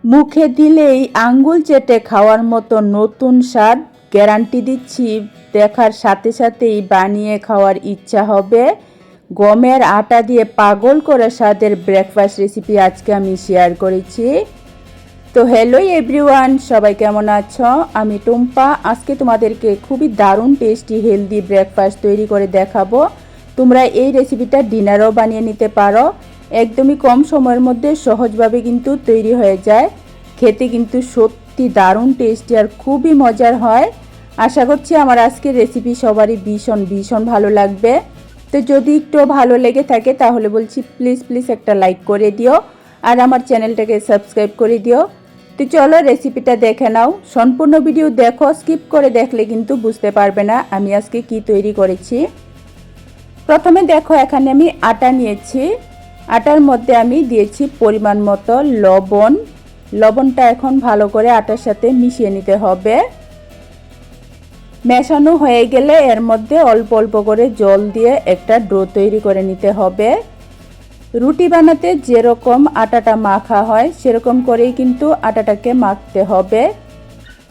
মুখে দিলেই আঙ্গুল চেটে খাওয়ার মতো নতুন স্বাদ গ্যারান্টি দিচ্ছি। দেখার সাথে সাথেই বানিয়ে খাওয়ার ইচ্ছা হবে। গমের আটা দিয়ে পাগল করে স্বাদের ব্রেকফাস্ট রেসিপি আজকে আমি শেয়ার করেছি। তো হ্যালো এভরিওয়ান, সবাই কেমন আছো? আমি টুম্পা। আজকে তোমাদেরকে খুবই দারুণ টেস্টি হেলদি ব্রেকফাস্ট তৈরি করে দেখাবো। তোমরা এই রেসিপিটা ডিনারও বানিয়ে নিতে পারো। একদমই কম সময়ের মধ্যে সহজভাবে কিন্তু তৈরি হয়ে যায়। খেতে কিন্তু সত্যি দারুণ টেস্টি আর খুবই মজার হয়। আশা করছি আমার আজকের রেসিপি সবারই ভীষণ ভীষণ ভালো লাগবে। তো যদি একটু ভালো লেগে থাকে তাহলে বলছি প্লিজ একটা লাইক করে দিও আর আমার চ্যানেলটাকে সাবস্ক্রাইব করে দিও। তো চলো রেসিপিটা দেখে নাও। সম্পূর্ণ ভিডিও দেখো, স্কিপ করে দেখলে কিন্তু বুঝতে পারবে না আমি আজকে কি তৈরি করেছি। প্রথমে দেখো এখানে আমি আটা নিয়েছি। আটার মধ্যে আমি দিয়েছি পরিমাণ মতো লবণ। লবণটা এখন ভালো করে আটার সাথে মিশিয়ে নিতে হবে। মেশানো হয়ে গেলে এর মধ্যে অল্প অল্প করে জল দিয়ে একটা ডো তৈরি করে নিতে হবে। রুটি বানাতে যেরকম আটাটা মাখা হয় সেরকম করেই কিন্তু আটাটাকে মাখতে হবে।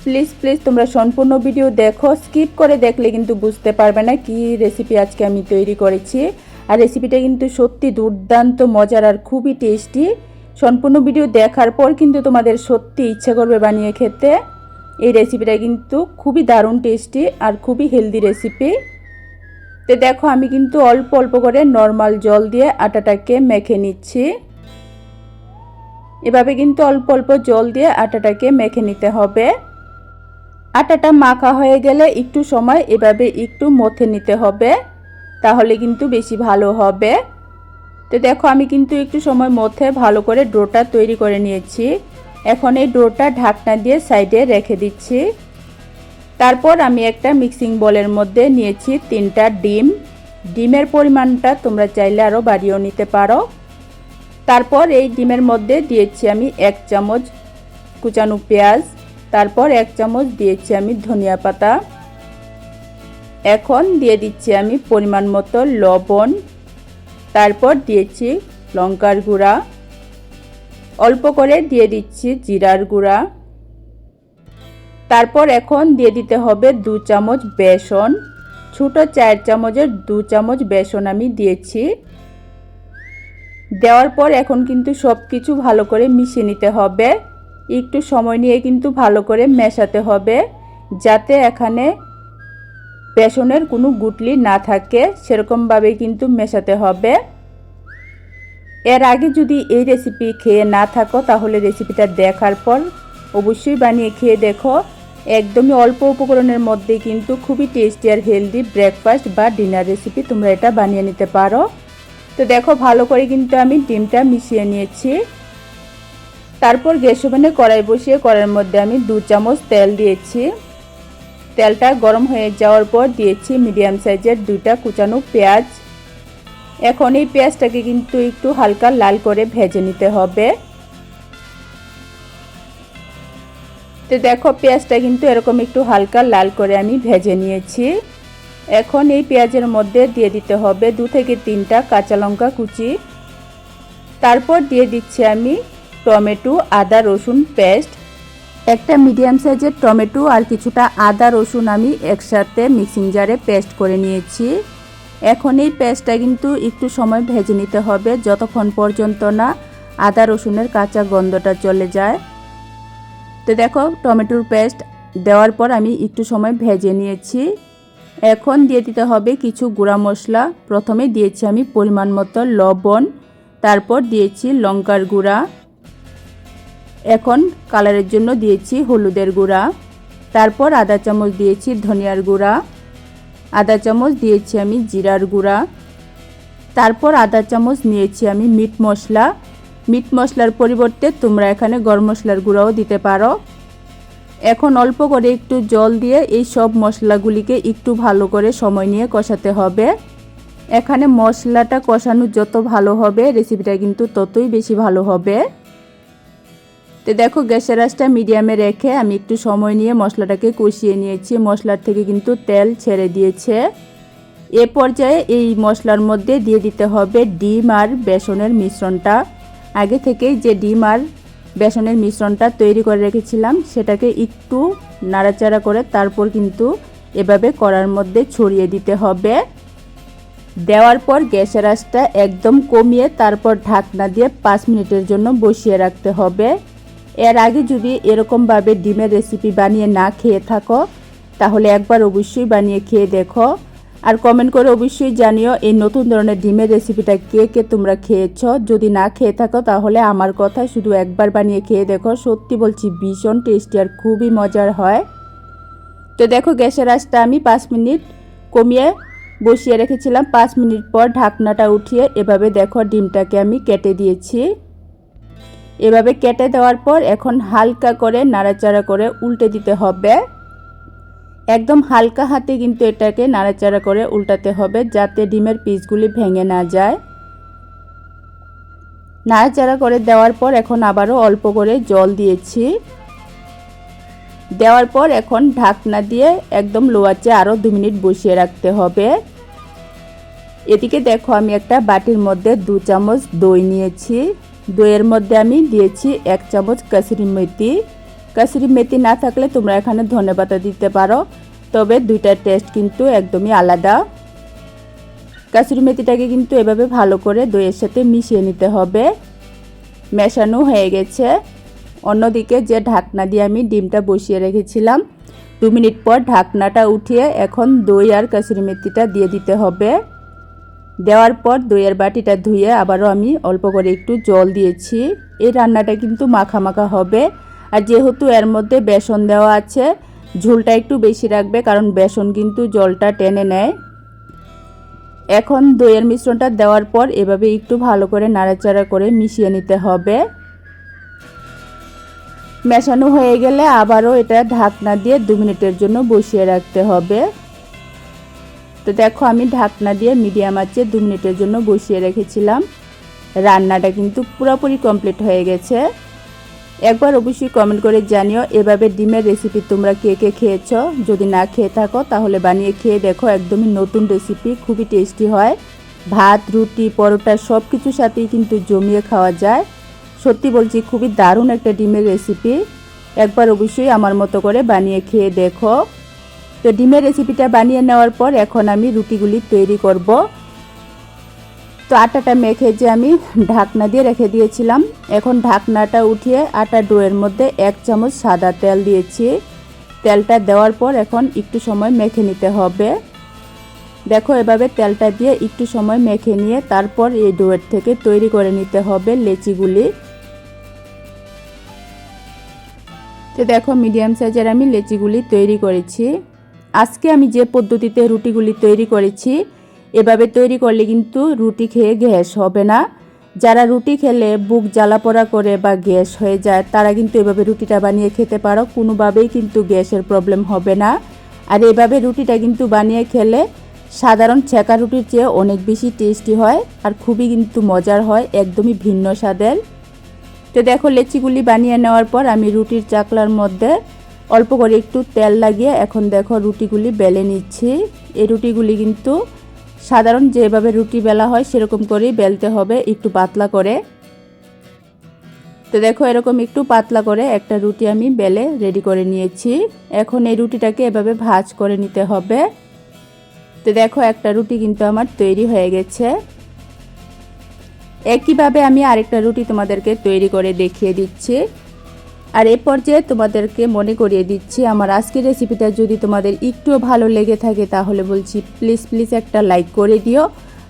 প্লিজ তোমরা সম্পূর্ণ ভিডিও দেখো, স্কিপ করে দেখলে কিন্তু বুঝতে পারবে না কি রেসিপি আজকে আমি তৈরি করেছি। আর রেসিপিটা কিন্তু সত্যি দুর্দান্ত মজার আর খুবই টেস্টি। সম্পূর্ণ ভিডিও দেখার পর কিন্তু তোমাদের সত্যি ইচ্ছা করবে বানিয়ে খেতে। এই রেসিপিটা কিন্তু খুবই দারুণ টেস্টি আর খুবই হেলদি রেসিপি। তো দেখো আমি কিন্তু অল্প অল্প করে নর্মাল জল দিয়ে আটাটাকে মেখে নিচ্ছি। এভাবে কিন্তু অল্প অল্প জল দিয়ে আটাটাকে মেখে নিতে হবে। আটাটা মাখা হয়ে গেলে একটু সময় এভাবে একটু মথে নিতে হবে, তাহলে কিন্তু বেশি ভালো হবে। তো দেখো আমি কিন্তু একটু সময় মথে ভালো করে ডোটা তৈরি করে নিয়েছি। এখন এই ডোটা ঢাকনা দিয়ে সাইডে রেখে দিচ্ছি। তারপর আমি একটা মিক্সিং বোলের মধ্যে নিয়েছি 3টা ডিম। ডিমের পরিমাণটা তোমরা চাইলে আরও বাড়িয়েও নিতে পারো। তারপর এই ডিমের মধ্যে দিয়েছি আমি 1 চামচ কুচানো পেঁয়াজ। তারপর 1 চামচ দিয়েছি আমি ধনিয়া পাতা। এখন দিয়ে দিচ্ছি আমি পরিমাণ মতো লবণ। তারপর দিয়েছি লঙ্কার গুঁড়া, অল্প করে দিয়ে দিচ্ছি জিরার গুঁড়া। তারপর এখন দিয়ে দিতে হবে 2 চামচ বেসন। ছোট 4 চামচের 2 চামচ বেসন আমি দিয়েছি। দেওয়ার পর এখন কিন্তু সব কিছু ভালো করে মিশিয়ে নিতে হবে। একটু সময় নিয়ে কিন্তু ভালো করে মেশাতে হবে, যাতে এখানে বেসনের কোনো গুটলি না থাকে, সেরকমভাবে কিন্তু মেশাতে হবে। এর আগে যদি এই রেসিপি খেয়ে না থাকো তাহলে রেসিপিটা দেখার পর অবশ্যই বানিয়ে খেয়ে দেখো। একদমই অল্প উপকরণের মধ্যে কিন্তু খুবই টেস্টি আর হেলদি ব্রেকফাস্ট বা ডিনার রেসিপি তোমরা এটা বানিয়ে নিতে পারো। তো দেখো ভালো করে কিন্তু আমি ডিমটা মিশিয়ে নিয়েছি। তারপর গ্যাস ওভেনে কড়াই বসিয়ে কড়াইয়ের মধ্যে আমি 2 চামচ তেল দিয়েছি। তেলটা গরম হয়ে যাওয়ার পর দিয়েছি মিডিয়াম সাইজের 2টা কুচানো পেঁয়াজ। এখন এই পেঁয়াজটাকে কিন্তু একটু হালকা লাল করে ভেজে নিতে হবে। তো দেখো পেঁয়াজটা কিন্তু এরকম একটু হালকা লাল করে আমি ভেজে নিয়েছি। এখন এই পেঁয়াজের মধ্যে দিয়ে দিতে হবে 2 থেকে 3টা কাঁচা লঙ্কা কুচি। তারপর দিয়ে দিচ্ছি আমি টমেটো আদা রসুন পেস্ট। একটা মিডিয়াম সাইজের টমেটো আর কিছুটা আদা রসুন আমি একসাথে মিক্সিং জারে পেস্ট করে নিয়েছি। এখন এই পেস্টটা কিন্তু একটু সময় ভেজে নিতে হবে, যতক্ষণ পর্যন্ত না আদা রসুনের কাঁচা গন্ধটা চলে যায়। তো দেখো টমেটোর পেস্ট দেওয়ার পর আমি একটু সময় ভেজে নিয়েছি। এখন দিয়ে দিতে হবে কিছু গুঁড়া মশলা। প্রথমে দিয়েছি আমি পরিমাণ মতো লবণ, তারপর দিয়েছি লঙ্কার গুঁড়া। এখন কালারের জন্য দিয়েছি হলুদের গুঁড়া। তারপর আধা চামচ দিয়েছি ধনিয়ার গুঁড়া, আধা চামচ দিয়েছি আমি জিরার গুঁড়া। তারপর আধা চামচ নিয়েছি আমি মিট মশলা। মিট মশলার পরিবর্তে তোমরা এখানে গরম মশলার গুঁড়াও দিতে পারো। এখন অল্প করে একটু জল দিয়ে এই সব মশলাগুলিকে একটু ভালো করে সময় নিয়ে কষাতে হবে। এখানে মশলাটা কষানো যত ভালো হবে রেসিপিটা কিন্তু ততই বেশি ভালো হবে। তো দেখো গ্যাসের আঁচটা মিডিয়ামে রেখে আমি একটু সময় নিয়ে মশলাটাকে কষিয়ে নিয়েছি। মশলার থেকে কিন্তু তেল ছেড়ে দিয়েছে। এ পর্যায়ে এই মশলার মধ্যে দিয়ে দিতে হবে ডিম আর বেসনের মিশ্রণটা। আগে থেকেই যে ডিম আর বেসনের মিশ্রণটা তৈরি করে রেখেছিলাম সেটাকে একটু নাড়াচাড়া করে তারপর কিন্তু এভাবে কড়ার মধ্যে ছড়িয়ে দিতে হবে। দেওয়ার পর গ্যাসের আঁচটা একদম কমিয়ে তারপর ঢাকনা দিয়ে 5 মিনিটের জন্য বসিয়ে রাখতে হবে। এর আগে যদি এরকমভাবে ডিমের রেসিপি বানিয়ে না খেয়ে থাকো তাহলে একবার অবশ্যই বানিয়ে খেয়ে দেখো, আর কমেন্ট করে অবশ্যই জানিও এই নতুন ধরনের ডিমের রেসিপিটা কে কে তোমরা খেয়েছো। যদি না খেয়ে থাকো তাহলে আমার কথা শুধু একবার বানিয়ে খেয়ে দেখো, সত্যি বলছি ভীষণ টেস্টি আর খুবই মজার হয়। তো দেখো গ্যাসের আঁচটা আমি 5 মিনিট কমিয়ে বসিয়ে রেখেছিলাম। 5 মিনিট পর ঢাকনাটা উঠিয়ে এভাবে দেখো ডিমটাকে আমি কেটে দিয়েছি। এভাবে কেটে দেওয়ার পর এখন হালকা করে নাড়াচাড়া করে উল্টে দিতে হবে। একদম হালকা হাতে কিন্তু এটাকে নাড়াচাড়া করে উল্টাতে হবে যাতে ডিমের পিসগুলি ভেঙে না যায়। নাড়াচাড়া করে দেওয়ার পর এখন আবারও অল্প করে জল দিয়েছি। দেওয়ার পর এখন ঢাকনা দিয়ে একদম লো আঁচে আরও 2 মিনিট বসিয়ে রাখতে হবে। এদিকে দেখো আমি একটা বাটির মধ্যে 2 চামচ দই নিয়েছি। দইয়ের মধ্যে আমি দিয়েছি 1 চামচ কাসুরি মেথি। কাসুরি মেথি না থাকলে তোমরা এখানে ধনেপাতা দিতে পারো, তবে দুইটার টেস্ট কিন্তু একদমই আলাদা। কাসুরি মেথিটাকে কিন্তু এভাবে ভালো করে দইয়ের সাথে মিশিয়ে নিতে হবে। মেশানো হয়ে গেছে। অন্যদিকে যে ঢাকনা দিয়ে আমি ডিমটা বসিয়ে রেখেছিলাম 2 মিনিট পর ঢাকনাটা উঠিয়ে এখন দই আর কাসুরি মেথিটা দিয়ে দিতে হবে। দেওয়ার পর দইয়ের বাটিটা ধুয়ে আবারও আমি অল্প করে একটু জল দিয়েছি। এই রান্নাটা কিন্তু মাখা মাখা হবে, আর যেহেতু এর মধ্যে বেসন দেওয়া আছে ঝোলটা একটু বেশি রাখবে কারণ বেসন কিন্তু জলটা টেনে নেয়। এখন দইয়ের মিশ্রণটা দেওয়ার পর এভাবে একটু ভালো করে নাড়াচাড়া করে মিশিয়ে নিতে হবে। মেশানো হয়ে গেলে আবারও এটা ঢাকনা দিয়ে 2 মিনিটের জন্য বসিয়ে রাখতে হবে। তো দেখো আমি ঢাকনা দিয়ে মিডিয়াম আঁচে 2 মিনিটের জন্য বসিয়ে রেখেছিলাম। রান্নাটা কিন্তু পুরোপুরি কমপ্লিট হয়ে গেছে। একবার অবশ্যই কমেন্ট করে জানিও এভাবে ডিমের রেসিপি তোমরা কে কে খেয়েছো। যদি না খেয়ে থাকো তাহলে বানিয়ে খেয়ে দেখো, একদমই নতুন রেসিপি, খুবই টেস্টি হয়। ভাত, রুটি, পরোটা সব কিছুর সাথেই কিন্তু জমিয়ে খাওয়া যায়। সত্যি বলছি খুবই দারুণ একটা ডিমের রেসিপি। একবার অবশ্যই আমার মতো করে বানিয়ে খেয়ে দেখো। তো ডিমের রেসিপিটা বানিয়ে নেওয়ার পর এখন আমি রুটিগুলি তৈরি করব। তো আটাটা মেখে যে আমি ঢাকনা দিয়ে রেখে দিয়েছিলাম, এখন ঢাকনাটা উঠিয়ে আটা ডোয়ের মধ্যে 1 চামচ সাদা তেল দিয়েছি। তেলটা দেওয়ার পর এখন একটু সময় মেখে নিতে হবে। দেখো এভাবে তেলটা দিয়ে একটু সময় মেখে নিয়ে তারপর এই ডোয়ের থেকে তৈরি করে নিতে হবে লেচিগুলি। তো দেখো মিডিয়াম সাইজের আমি লেচিগুলি তৈরি করেছি। আজকে আমি যে পদ্ধতিতে রুটিগুলি তৈরি করেছি এভাবে তৈরি করলে কিন্তু রুটি খেয়ে গ্যাস হবে না। যারা রুটি খেলে বুক জ্বালা পোড়া করে বা গ্যাস হয়ে যায় তারা কিন্তু এভাবে রুটিটা বানিয়ে খেতে পারো, কোনোভাবেই কিন্তু গ্যাসের প্রবলেম হবে না। আর এভাবে রুটিটা কিন্তু বানিয়ে খেলে সাধারণ ছেঁকা রুটির চেয়ে অনেক বেশি টেস্টি হয় আর খুবই কিন্তু মজার হয়, একদমই ভিন্ন স্বাদের। তো দেখো লেচিগুলি বানিয়ে নেওয়ার পর আমি রুটির চাকলার মধ্যে অল্প করে একটু তেল লাগিয়ে এখন দেখো রুটিগুলি বেলে নিচ্ছি। এই রুটিগুলি কিন্তু সাধারণ যেভাবে রুটি বেলা হয় সেরকম করেই বেলতে হবে, একটু পাতলা করে। তো দেখো এরকম একটু পাতলা করে একটা রুটি আমি বেলে রেডি করে নিয়েছি। এখন এই রুটিটাকে এভাবে ভাঁজ করে নিতে হবে। তো দেখো একটা রুটি কিন্তু আমার তৈরি হয়ে গেছে। একইভাবে আমি আরেকটা রুটি তোমাদেরকে তৈরি করে দেখিয়ে দিচ্ছি। আর এই পর্যায়ে তোমাদেরকে মনে করিয়ে দিচ্ছি আমার আজকের রেসিপিটা যদি তোমাদের একটুও ভালো লেগে থাকে তাহলে বলছি প্লিজ একটা লাইক করে দিও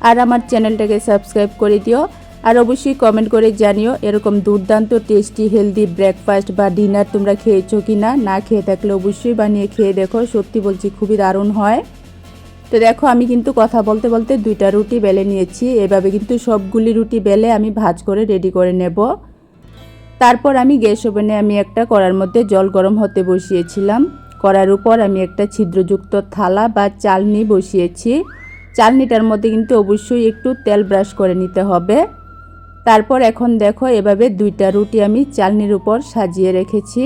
আর আমার চ্যানেলটাকে সাবস্ক্রাইব করে দিও। আর অবশ্যই কমেন্ট করে জানিও এরকম দুর্দান্ত টেস্টি হেলদি ব্রেকফাস্ট বা ডিনার তোমরা খেয়েছো কি না। না খেয়ে থাকলে অবশ্যই বানিয়ে খেয়ে দেখো, সত্যি বলছি খুবই দারুণ হয়। তো দেখো আমি কিন্তু কথা বলতে বলতে 2টা রুটি বেলে নিয়েছি। এভাবে কিন্তু সবগুলি রুটি বেলে আমি ভাঁজ করে রেডি করে নেব। তারপর আমি গ্যাস ওভেনে আমি একটা কড়ার মধ্যে জল গরম হতে বসিয়েছিলাম। কড়ার উপর আমি একটা ছিদ্রযুক্ত থালা বা চালনি বসিয়েছি। চালনিটার মধ্যে কিন্তু অবশ্যই একটু তেল ব্রাশ করে নিতে হবে। তারপর এখন দেখো এভাবে 2টা রুটি আমি চালনির উপর সাজিয়ে রেখেছি।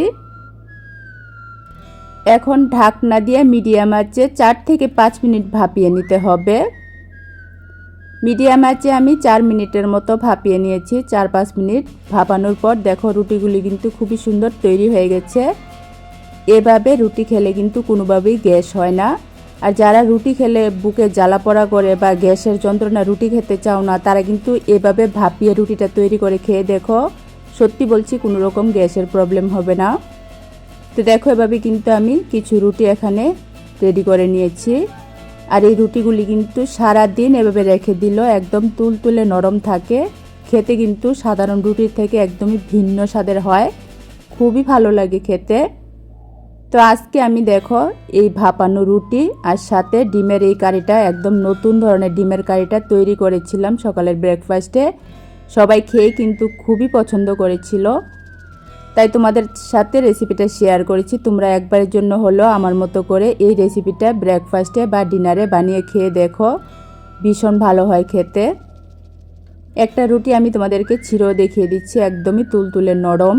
এখন ঢাকনা দিয়ে মিডিয়াম আঁচে 4 থেকে 5 মিনিট ভাপিয়ে নিতে হবে। মিডিয়াম আঁচে আমি 4 মিনিটের মতো ভাপিয়ে নিয়েছি। 4-5 মিনিট ভাপানোর পর দেখো রুটিগুলি কিন্তু খুবই সুন্দর তৈরি হয়ে গেছে। এভাবে রুটি খেলে কিন্তু কোনোভাবেই গ্যাস হয় না। আর যারা রুটি খেলে বুকে জ্বালা পোড়া করে বা গ্যাসের যন্ত্রণা রুটি খেতে চাও না, তারা কিন্তু এভাবে ভাপিয়ে রুটিটা তৈরি করে খেয়ে দেখো, সত্যি বলছি কোনো রকম গ্যাসের প্রবলেম হবে না। তো দেখো এভাবে কিন্তু আমি কিছু রুটি এখানে রেডি করে নিয়েছি। আর এই রুটিগুলি কিন্তু সারা দিন এভাবে রেখে দিল একদম তুলতুলে নরম থাকে। খেতে কিন্তু সাধারণ রুটির থেকে একদমই ভিন্ন স্বাদের হয়, খুবই ভালো লাগে খেতে। তো আজকে আমি দেখো এই ভাপানো রুটি আর সাথে ডিমের এই কারিটা, একদম নতুন ধরনের ডিমের কারিটা তৈরি করেছিলাম সকালের ব্রেকফাস্টে। সবাই খেয়ে কিন্তু খুবই পছন্দ করেছিল, তাই তোমাদের সাথে রেসিপিটা শেয়ার করেছি। তোমরা একবারের জন্য হলো আমার মতো করে এই রেসিপিটা ব্রেকফাস্টে বা ডিনারে বানিয়ে খেয়ে দেখো, ভীষণ ভালো হয় খেতে। একটা রুটি আমি তোমাদেরকে ছিঁড়েও দেখিয়ে দিচ্ছি, একদমই তুলতুলে নরম।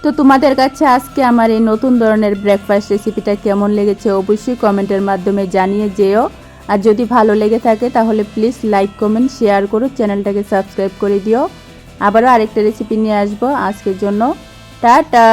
তো তোমাদের কাছে আজকে আমার এই নতুন ধরনের ব্রেকফাস্ট রেসিপিটা কেমন লেগেছে অবশ্যই কমেন্টের মাধ্যমে জানিয়ে যেও। আর যদি ভালো লেগে থাকে তাহলে প্লিজ লাইক কমেন্ট শেয়ার করো, চ্যানেলটাকে সাবস্ক্রাইব করে দিও। আবারও আরেকটা রেসিপি নিয়ে আসবো। আজকের জন্য টাটা।